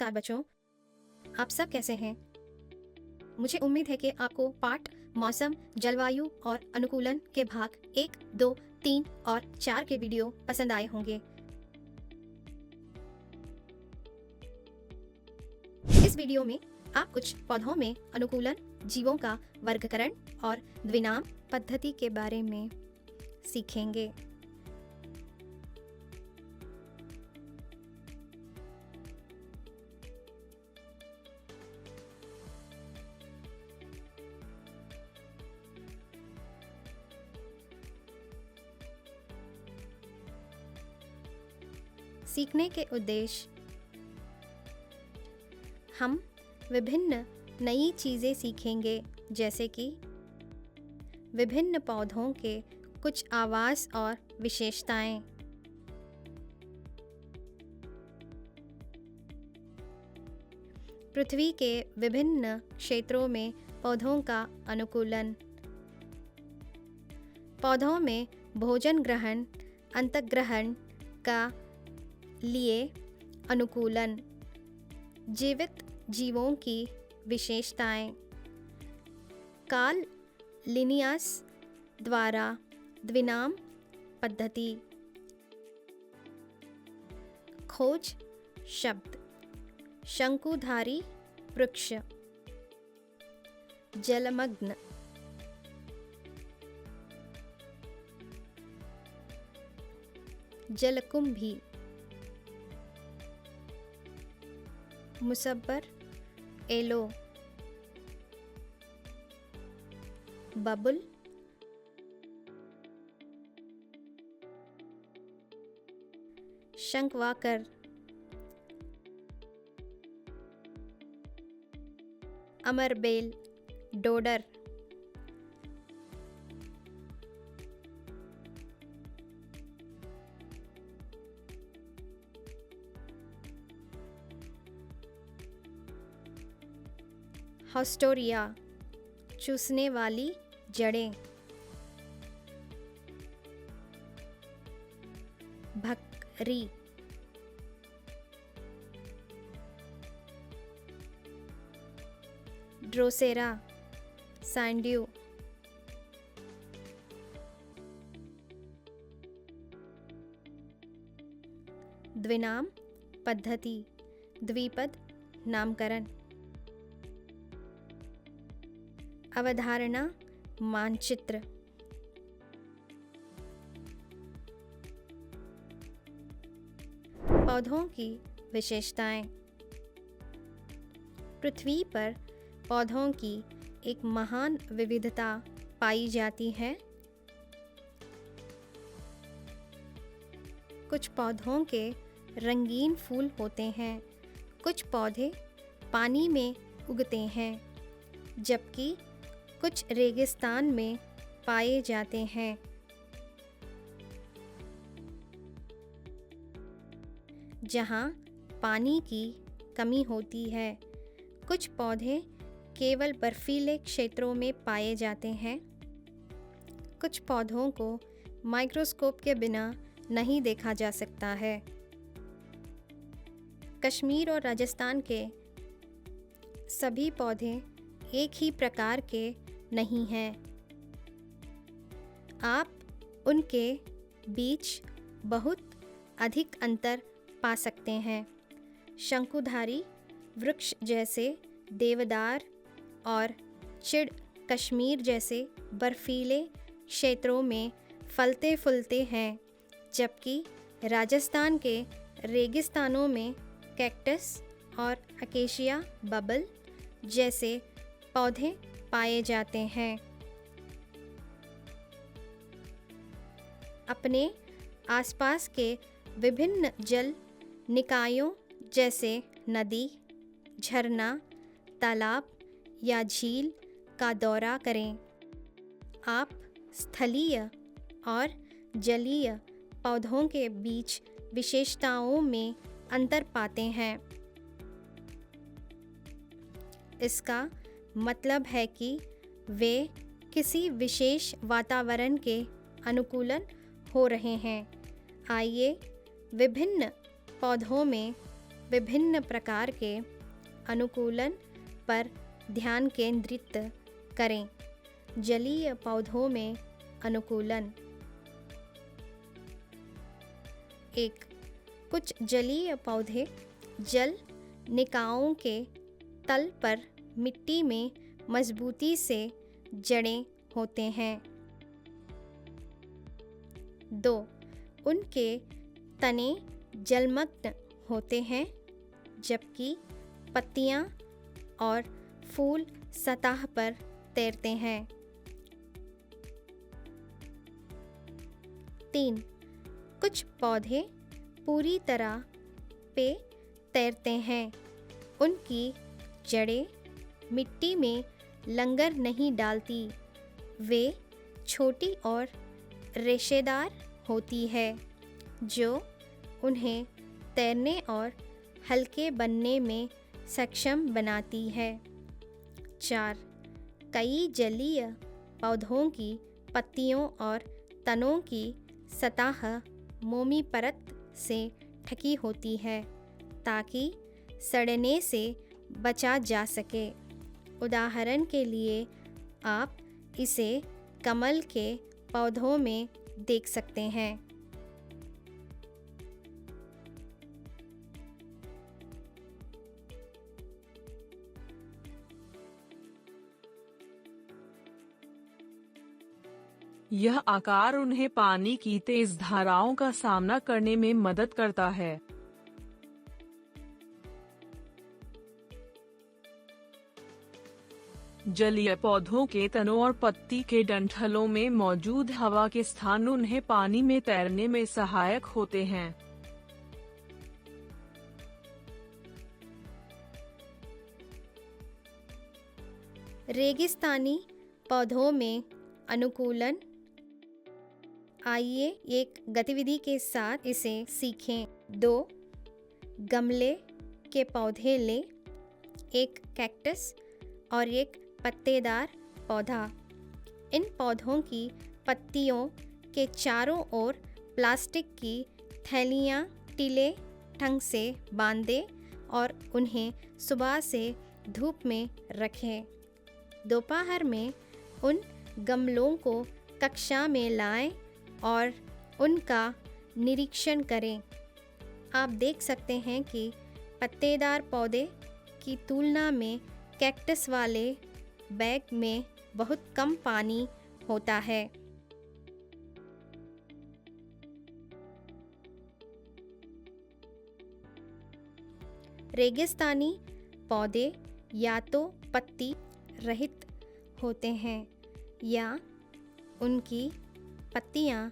नमस्कार बच्चों, आप सब कैसे हैं? मुझे उम्मीद है कि आपको पाठ मौसम, जलवायु और अनुकूलन के भाग 1, 2, 3 और 4 के वीडियो पसंद आए होंगे। इस वीडियो में आप कुछ पौधों में अनुकूलन, जीवों का वर्गीकरण और द्विनाम पद्धति के बारे में सीखेंगे। सीखने के उद्देश्य: हम विभिन्न नई चीज़ें सीखेंगे, जैसे कि विभिन्न पौधों के कुछ आवास और विशेषताएं, पृथ्वी के विभिन्न क्षेत्रों में पौधों का अनुकूलन, पौधों में भोजन ग्रहण, अंतःग्रहण का लिए अनुकूलन, जीवित जीवों की विशेषताएं, कार्ल लिनियस द्वारा द्विनाम पद्धति, खोज शब्द: शंकुधारी वृक्ष, जलमग्न, जलकुंभी, मुसब्बर, एलो, बबुल, शंक्वाकर, अमरबेल, डोडर, हॉस्टोरिया, चूसने वाली जड़ें, भक्करी, ड्रोसेरा, सैंड्यू, द्विनाम पद्धति, द्विपद नामकरण, अवधारणा मानचित्र, पौधों की विशेषताएं। पृथ्वी पर पौधों की एक महान विविधता पाई जाती है। कुछ पौधों के रंगीन फूल होते हैं, कुछ पौधे पानी में उगते हैं, जबकि कुछ रेगिस्तान में पाए जाते हैं। जहाँ पानी की कमी होती है, कुछ पौधे केवल बर्फीले क्षेत्रों में पाए जाते हैं। कुछ पौधों को माइक्रोस्कोप के बिना नहीं देखा जा सकता है। कश्मीर और राजस्थान के सभी पौधे एक ही प्रकार के नहीं हैं। आप उनके बीच बहुत अधिक अंतर पा सकते हैं। शंकुधारी वृक्ष जैसे देवदार और चिड़ कश्मीर जैसे बर्फीले क्षेत्रों में फलते फूलते हैं, जबकि राजस्थान के रेगिस्तानों में कैक्टस और अकेशिया बबल जैसे पौधे पाए जाते हैं। अपने आसपास के विभिन्न जल निकायों जैसे नदी, झरना, तालाब या झील का दौरा करें। आप स्थलीय और जलीय पौधों के बीच विशेषताओं में अंतर पाते हैं। इसका मतलब है कि वे किसी विशेष वातावरण के अनुकूलन हो रहे हैं। आइए विभिन्न पौधों में विभिन्न प्रकार के अनुकूलन पर ध्यान केंद्रित करें। जलीय पौधों में अनुकूलन। 1. कुछ जलीय पौधे जल निकायों के तल पर मिट्टी में मजबूती से जड़ें होते हैं। 2. उनके तने जलमग्न होते हैं, जबकि पत्तियां और फूल सतह पर तैरते हैं। 3. कुछ पौधे पूरी तरह पे तैरते हैं। उनकी जड़ें मिट्टी में लंगर नहीं डालती। वे छोटी और रेशेदार होती है, जो उन्हें तैरने और हल्के बनने में सक्षम बनाती है। 4. कई जलीय पौधों की पत्तियों और तनों की सतह मोमी परत से ढकी होती है, ताकि सड़ने से बचा जा सके। उदाहरण के लिए आप इसे कमल के पौधों में देख सकते हैं। यह आकार उन्हें पानी की तेज धाराओं का सामना करने में मदद करता है। जलीय पौधों के तनों और पत्ती के डंठलों में मौजूद हवा के स्थान उन्हें पानी में तैरने में सहायक होते हैं। रेगिस्तानी पौधों में अनुकूलन। आइए एक गतिविधि के साथ इसे सीखें। 2 गमले के पौधे लें, एक कैक्टस और एक पत्तेदार पौधा। इन पौधों की पत्तियों के चारों ओर प्लास्टिक की थैलियाँ टीले ढंग से बांध दें और उन्हें सुबह से धूप में रखें। दोपहर में उन गमलों को कक्षा में लाएं और उनका निरीक्षण करें। आप देख सकते हैं कि पत्तेदार पौधे की तुलना में कैक्टस वाले बैग में बहुत कम पानी होता है। रेगिस्तानी पौधे या तो पत्ती रहित होते हैं या उनकी पत्तियां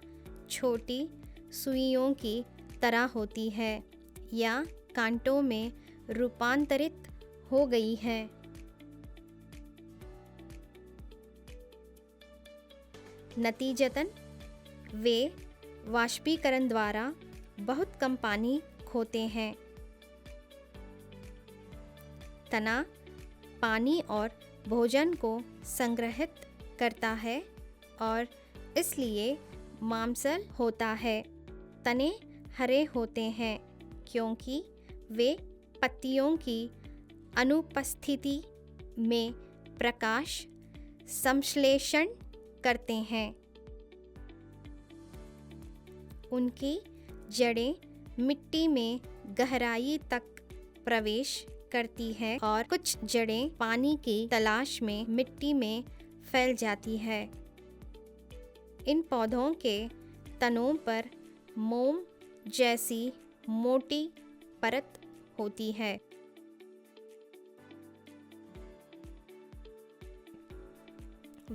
छोटी सुइयों की तरह होती है या कांटों में रूपांतरित हो गई है। नतीजतन वे वाष्पीकरण द्वारा बहुत कम पानी खोते हैं। तना पानी और भोजन को संग्रहित करता है और इसलिए मांसल होता है। तने हरे होते हैं क्योंकि वे पत्तियों की अनुपस्थिति में प्रकाश संश्लेषण करते हैं। उनकी जड़ें मिट्टी में गहराई तक प्रवेश करती है और कुछ जड़ें पानी की तलाश में मिट्टी में फैल जाती है। इन पौधों के तनों पर मोम जैसी मोटी परत होती है।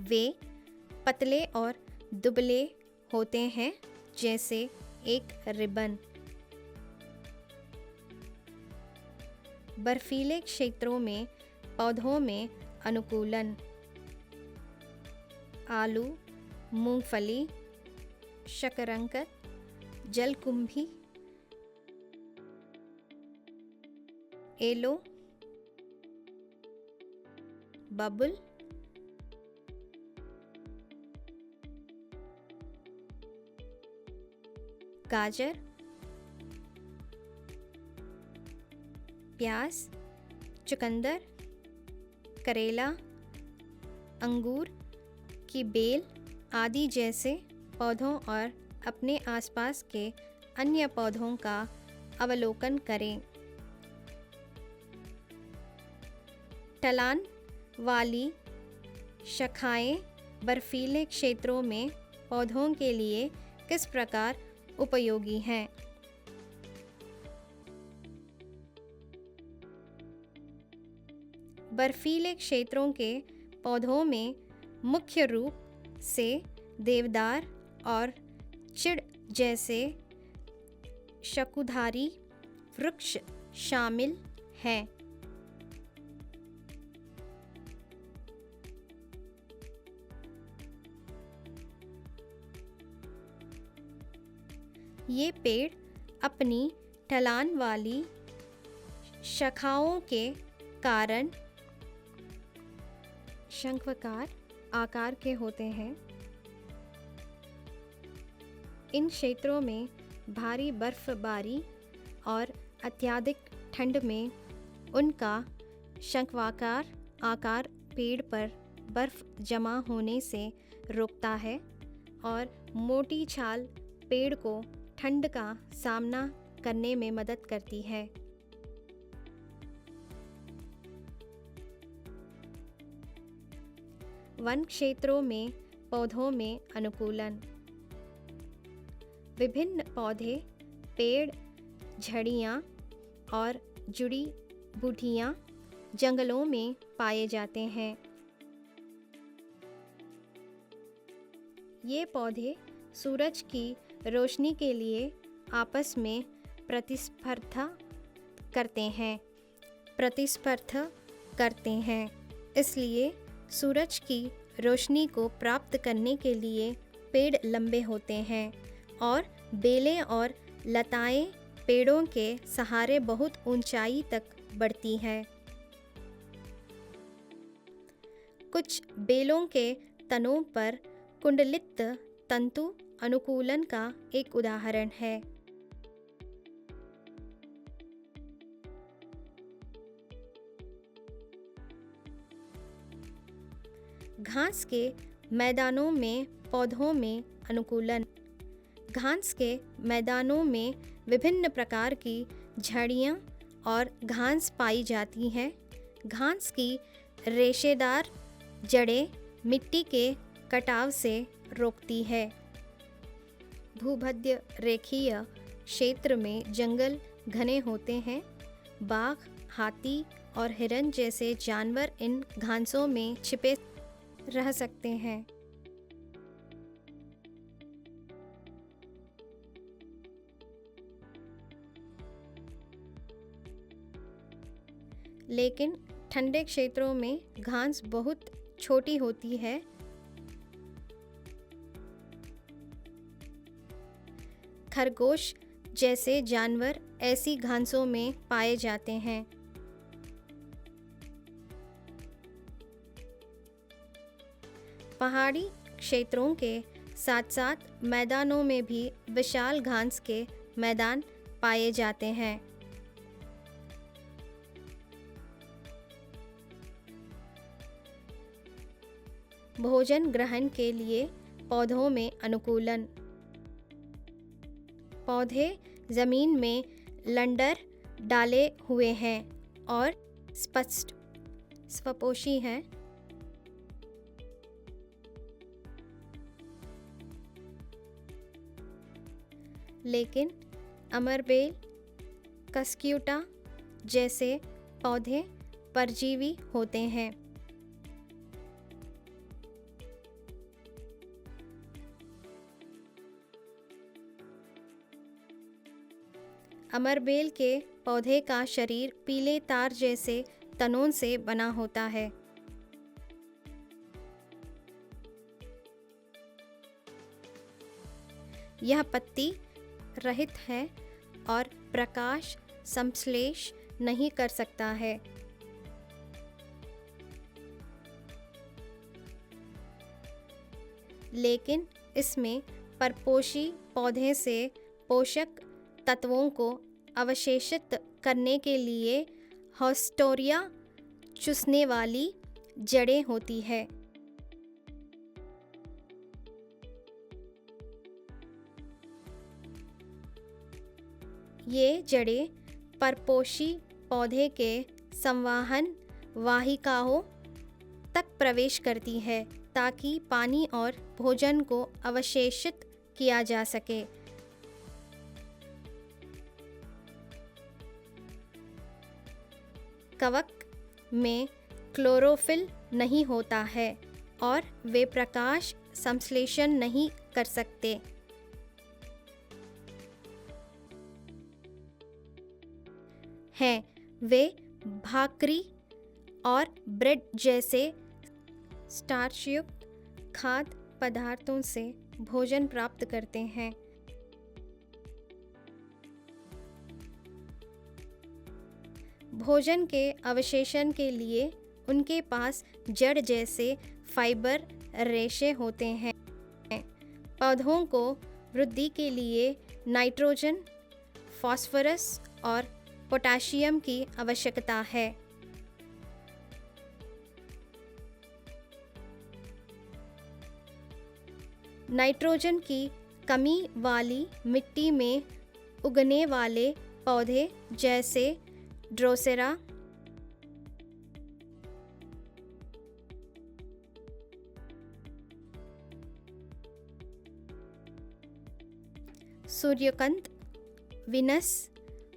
वे पतले और दुबले होते हैं, जैसे एक रिबन। बर्फीले क्षेत्रों में पौधों में अनुकूलन। आलू, मूंगफली, शकरकंद, जलकुंभी, एलो, बबुल, गाजर, प्याज, चुकंदर, करेला, अंगूर की बेल आदि जैसे पौधों और अपने आसपास के अन्य पौधों का अवलोकन करें। ढलान वाली शाखाएं बर्फीले क्षेत्रों में पौधों के लिए किस प्रकार उपयोगी हैं? बर्फीले क्षेत्रों के पौधों में मुख्य रूप से देवदार और चिड़ जैसे शंकुधारी वृक्ष शामिल हैं। ये पेड़ अपनी ढलान वाली शाखाओं के कारण शंक्वाकार आकार के होते हैं। इन क्षेत्रों में भारी बर्फबारी और अत्यधिक ठंड में उनका शंक्वाकार आकार पेड़ पर बर्फ जमा होने से रोकता है और मोटी छाल पेड़ को ठंड का सामना करने में मदद करती है। वन क्षेत्रों में पौधों में अनुकूलन। विभिन्न पौधे, पेड़, झड़ियाँ और जुड़ी बूटियाँ जंगलों में पाए जाते हैं। ये पौधे सूरज की रोशनी के लिए आपस में प्रतिस्पर्धा करते हैं। इसलिए सूरज की रोशनी को प्राप्त करने के लिए पेड़ लंबे होते हैं और बेलें और लताएं पेड़ों के सहारे बहुत ऊंचाई तक बढ़ती हैं। कुछ बेलों के तनों पर कुंडलित तंतु अनुकूलन का एक उदाहरण है। घास के मैदानों में पौधों में अनुकूलन। घास के मैदानों में विभिन्न प्रकार की झाड़ियाँ और घास पाई जाती हैं। घास की रेशेदार जड़ें मिट्टी के कटाव से रोकती है। भूमध्य रेखीय क्षेत्र में जंगल घने होते हैं। बाघ, हाथी और हिरन जैसे जानवर इन घासों में छिपे रह सकते हैं। लेकिन ठंडे क्षेत्रों में घास बहुत छोटी होती है। खरगोश जैसे जानवर ऐसी घासों में पाए जाते हैं। पहाड़ी क्षेत्रों के साथ साथ मैदानों में भी विशाल घास के मैदान पाए जाते हैं। भोजन ग्रहण के लिए पौधों में अनुकूलन। पौधे जमीन में लंडर डाले हुए हैं और स्पष्ट स्वपोषी हैं। लेकिन अमरबेल, कस्क्यूटा जैसे पौधे परजीवी होते हैं। अमरबेल के पौधे का शरीर पीले तार जैसे तनों से बना होता है। यह पत्ती रहित है और प्रकाश संश्लेष नहीं कर सकता है। लेकिन इसमें परपोषी पौधे से पोषक तत्वों को अवशेषित करने के लिए हॉस्टोरिया चूसने वाली जड़ें होती है। ये जड़ें परपोषी पौधे के संवहन वाहिकाओं तक प्रवेश करती है ताकि पानी और भोजन को अवशेषित किया जा सके। कवक में क्लोरोफिल नहीं होता है और वे प्रकाश संश्लेषण नहीं कर सकते। हैं वे भाकरी और ब्रेड जैसे स्टार्चयुक्त खाद्य पदार्थों से भोजन प्राप्त करते हैं। भोजन के अवशेषण के लिए उनके पास जड़ जैसे फाइबर रेशे होते हैं। पौधों को वृद्धि के लिए नाइट्रोजन, फास्फोरस और पोटेशियम की आवश्यकता है। नाइट्रोजन की कमी वाली मिट्टी में उगने वाले पौधे जैसे Drosera, Suryakant, Venus,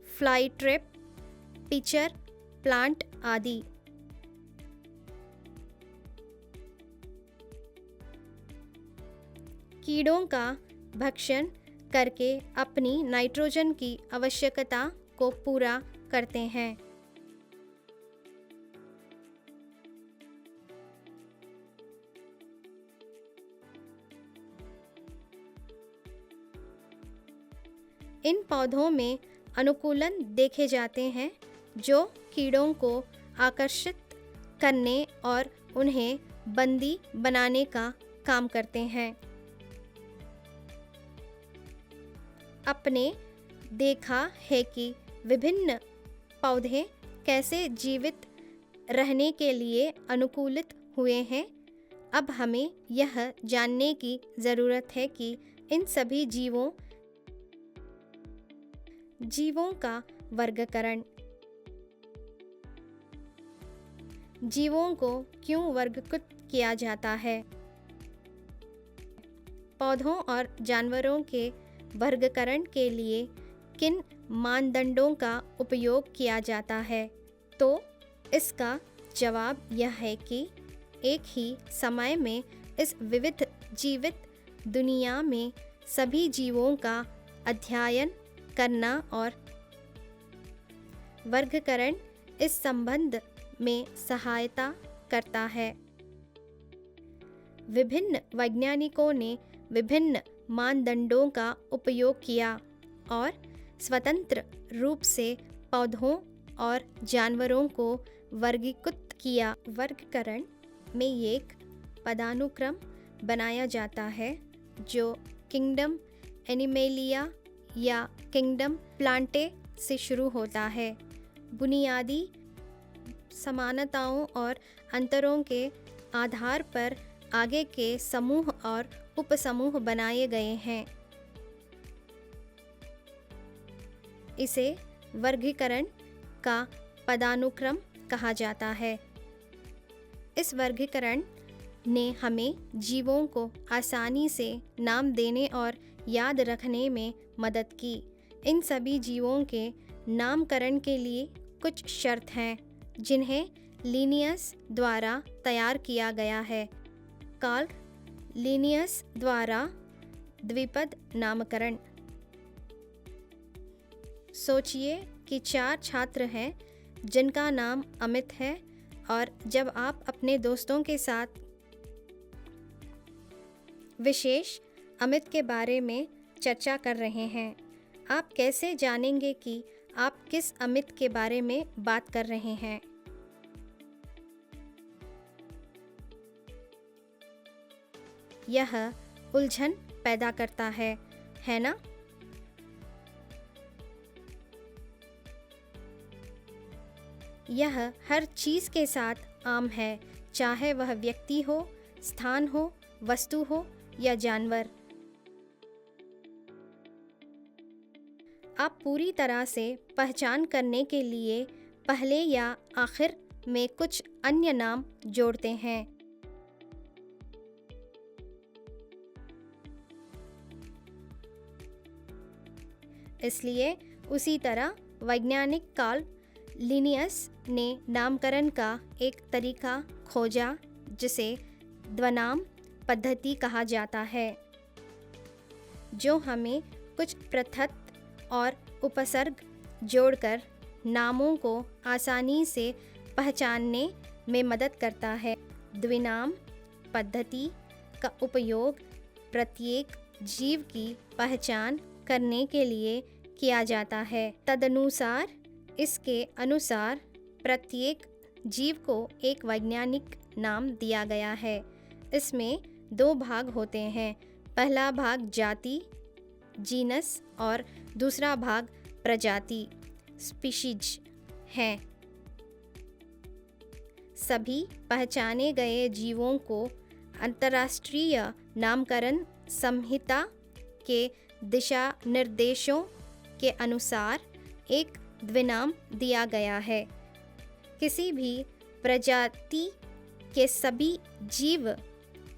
fly trap, pitcher plant आदि। कीड़ों का भक्षण करके अपनी नाइट्रोजन की आवश्यकता को पूरा करते हैं। इन पौधों में अनुकूलन देखे जाते हैं जो कीड़ों को आकर्षित करने और उन्हें बंदी बनाने का काम करते हैं। आपने देखा है कि विभिन्न पौधे कैसे जीवित रहने के लिए अनुकूलित हुए हैं। अब हमें यह जानने की ज़रूरत है कि इन सभी जीवों का वर्गीकरण। जीवों को क्यों वर्गीकृत किया जाता है? पौधों और जानवरों के वर्गीकरण के लिए किन मानदंडों का उपयोग किया जाता है? तो इसका जवाब यह है कि एक ही समय में इस विविध जीवित दुनिया में सभी जीवों का अध्ययन करना और वर्गीकरण इस संबंध में सहायता करता है। विभिन्न वैज्ञानिकों ने विभिन्न मानदंडों का उपयोग किया और स्वतंत्र रूप से पौधों और जानवरों को वर्गीकृत किया। वर्गीकरण में एक पदानुक्रम बनाया जाता है जो किंगडम एनिमेलिया या किंगडम प्लांटे से शुरू होता है। बुनियादी समानताओं और अंतरों के आधार पर आगे के समूह और उपसमूह बनाए गए हैं। इसे वर्गीकरण का पदानुक्रम कहा जाता है। इस वर्गीकरण ने हमें जीवों को आसानी से नाम देने और याद रखने में मदद की। इन सभी जीवों के नामकरण के लिए कुछ शर्त हैं जिन्हें लिनियस द्वारा तैयार किया गया है। कार्ल लिनियस द्वारा द्विपद नामकरण। सोचिए कि 4 छात्र हैं जिनका नाम अमित है और जब आप अपने दोस्तों के साथ विशेष अमित के बारे में चर्चा कर रहे हैं, आप कैसे जानेंगे कि आप किस अमित के बारे में बात कर रहे हैं? यह उलझन पैदा करता है ना? यह हर चीज़ के साथ आम है, चाहे वह व्यक्ति हो, स्थान हो, वस्तु हो या जानवर। आप पूरी तरह से पहचान करने के लिए पहले या आखिर में कुछ अन्य नाम जोड़ते हैं। इसलिए उसी तरह वैज्ञानिक कार्ल लिनियस ने नामकरण का एक तरीका खोजा जिसे द्विनाम पद्धति कहा जाता है, जो हमें कुछ पृथक और उपसर्ग जोड़कर नामों को आसानी से पहचानने में मदद करता है। द्विनाम पद्धति का उपयोग प्रत्येक जीव की पहचान करने के लिए किया जाता है। तदनुसार इसके अनुसार प्रत्येक जीव को एक वैज्ञानिक नाम दिया गया है। इसमें 2 भाग होते हैं। पहला भाग जाति, जीनस, और दूसरा भाग प्रजाति, स्पीशीज है। सभी पहचाने गए जीवों को अंतर्राष्ट्रीय नामकरण संहिता के दिशा निर्देशों के अनुसार एक द्विनाम दिया गया है। किसी भी प्रजाति के सभी जीव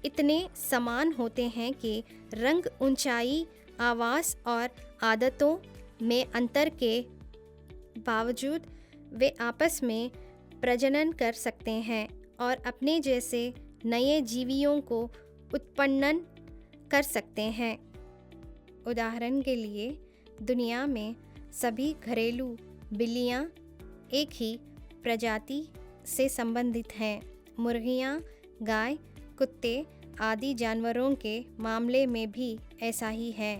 इतने समान होते हैं कि रंग, ऊंचाई, आवास और आदतों में अंतर के बावजूद वे आपस में प्रजनन कर सकते हैं और अपने जैसे नए जीवियों को उत्पन्न कर सकते हैं। उदाहरण के लिए दुनिया में सभी घरेलू बिल्लियाँ एक ही प्रजाति से संबंधित हैं। मुर्गियाँ, गाय, कुत्ते आदि जानवरों के मामले में भी ऐसा ही है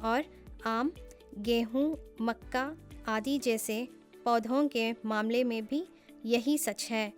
और आम, गेहूँ, मक्का आदि जैसे पौधों के मामले में भी यही सच है।